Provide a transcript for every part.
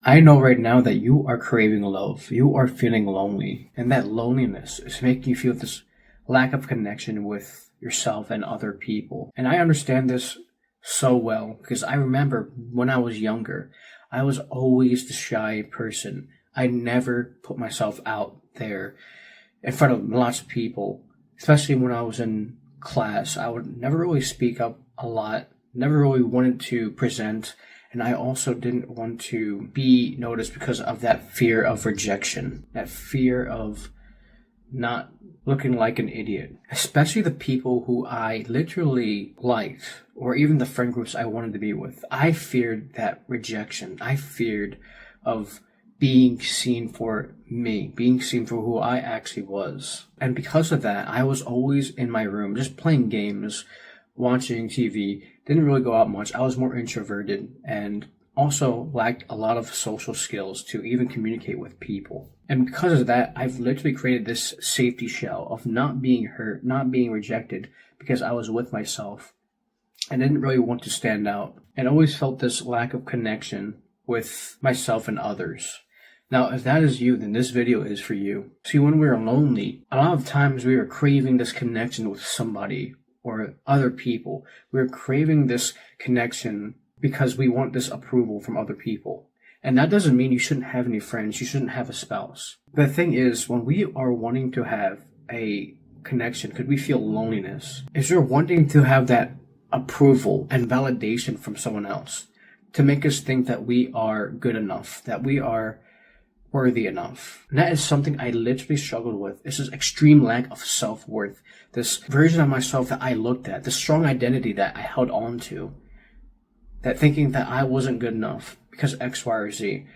I know right now that you are craving love. You are feeling lonely. And that loneliness is making you feel this lack of connection with yourself and other people. And I understand this so well because I remember when I was younger, I was always the shy person. I never put myself out there in front of lots of people, especially when I was in class. I would never really speak up a lot, never really wanted to present, and I also didn't want to be noticed because of that fear of rejection, that fear of not looking like an idiot. Especially the people who I literally liked, or even the friend groups I wanted to be with. I feared that rejection. I feared of being seen for me, being seen for who I actually was. And because of that, I was always in my room, just playing games, watching TV, didn't really go out much. I was more introverted and also lacked a lot of social skills to even communicate with people. And because of that, I've literally created this safety shell of not being hurt, not being rejected, because I was with myself and didn't really want to stand out and always felt this lack of connection with myself and others. Now, if that is you, then this video is for you. See, when we are lonely, a lot of times we are craving this connection with somebody or other people. We're craving this connection because we want this approval from other people. And that doesn't mean you shouldn't have any friends, you shouldn't have a spouse. The thing is, when we are wanting to have a connection, could we feel loneliness? Is you're wanting to have that approval and validation from someone else to make us think that we are good enough, that we are worthy enough. And that is something I literally struggled with. This is extreme lack of self-worth. This version of myself that I looked at, the strong identity that I held on to, that thinking that I wasn't good enough because of X, Y, or Z.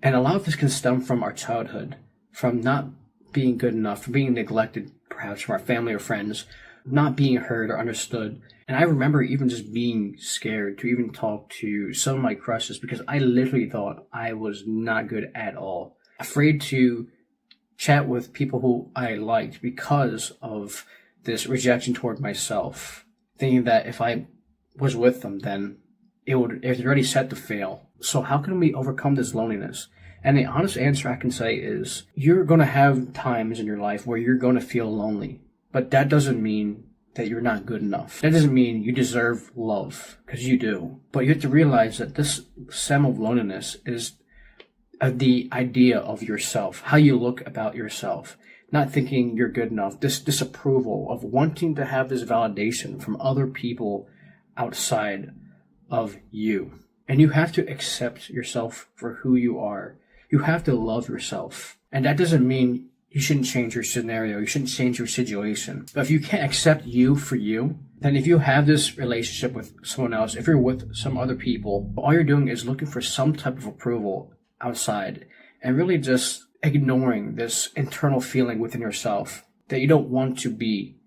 And a lot of this can stem from our childhood, from not being good enough, from being neglected, perhaps from our family or friends, not being heard or understood. And I remember even just being scared to even talk to some of my crushes because I literally thought I was not good at all. Afraid to chat with people who I liked because of this rejection toward myself. Thinking that if I was with them, then it's already set to fail. So how can we overcome this loneliness? And the honest answer I can say is you're going to have times in your life where you're going to feel lonely. But that doesn't mean that you're not good enough. That doesn't mean you deserve love, because you do. But you have to realize that this stem of loneliness is the idea of yourself, how you look about yourself, not thinking you're good enough, this disapproval of wanting to have this validation from other people outside of you. And you have to accept yourself for who you are. You have to love yourself. And that doesn't mean you shouldn't change your scenario. You shouldn't change your situation. But if you can't accept you for you, then if you have this relationship with someone else, if you're with some other people, all you're doing is looking for some type of approval outside and really just ignoring this internal feeling within yourself that you don't want to be,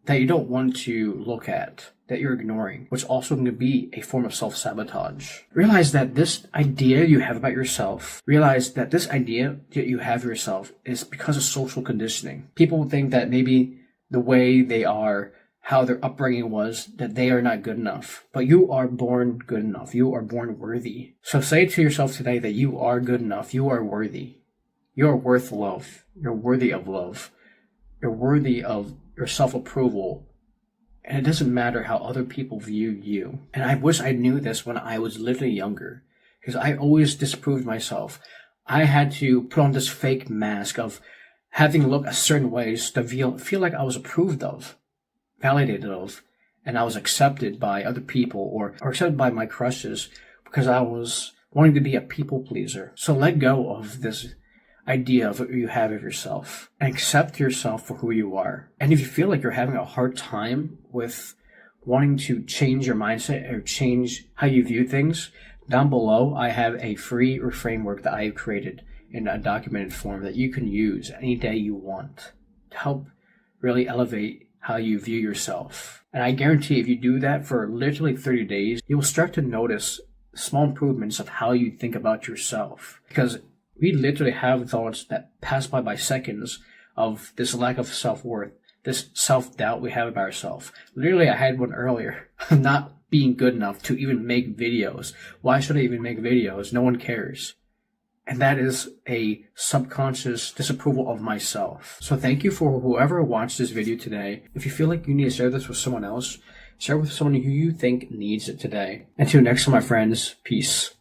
that you don't want to look at, that you're ignoring, which also can be a form of self-sabotage. Realize that this idea you have about yourself, realize that this idea that you have of yourself is because of social conditioning. People think that maybe the way they are, how their upbringing was, that they are not good enough. But you are born good enough. You are born worthy. So say to yourself today that you are good enough. You are worthy. You are worth love. You're worthy of love. You're worthy of your self-approval. And it doesn't matter how other people view you. And I wish I knew this when I was literally younger, because I always disapproved myself. I had to put on this fake mask of having to look a certain ways to feel like I was approved of, validated of, and I was accepted by other people or accepted by my crushes because I was wanting to be a people pleaser. So let go of this idea of what you have of yourself and accept yourself for who you are. And if you feel like you're having a hard time with wanting to change your mindset or change how you view things, down below I have a free framework that I have created in a documented form that you can use any day you want to help really elevate how you view yourself. And I guarantee if you do that for literally 30 days, you will start to notice small improvements of how you think about yourself. Because we literally have thoughts that pass by seconds of this lack of self-worth, this self-doubt we have about ourselves. Literally, I had one earlier, not being good enough to even make videos. Why should I even make videos? No one cares. And that is a subconscious disapproval of myself. So thank you for whoever watched this video today. If you feel like you need to share this with someone else, share it with someone who you think needs it today. Until next time, my friends, peace.